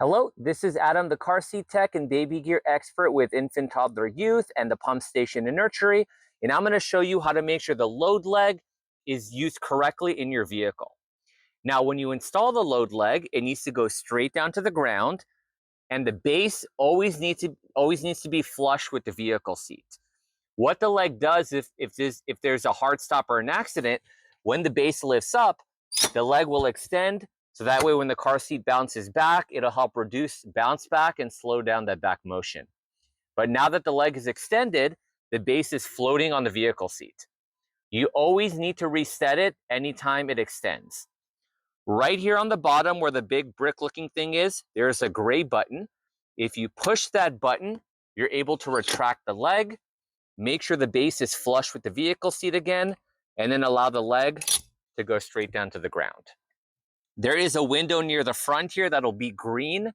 Hello, this is Adam, the car seat tech and baby gear expert with Infant Toddler Youth and the Pump Station and Nursery. And I'm going to show you how to make sure the load leg is used correctly in your vehicle. Now, when you install the load leg, it needs to go straight down to the ground, and the base always needs to be flush with the vehicle seat. What the leg does if there's a hard stop or an accident, when the base lifts up, the leg will extend, so that way when the car seat bounces back, it'll help reduce bounce back and slow down that back motion. But now that the leg is extended, the base is floating on the vehicle seat. You always need to reset it anytime it extends. Right here on the bottom where the big brick looking thing is, there's a gray button. If you push that button, you're able to retract the leg, make sure the base is flush with the vehicle seat again, and then allow the leg to go straight down to the ground. There is a window near the front here that'll be green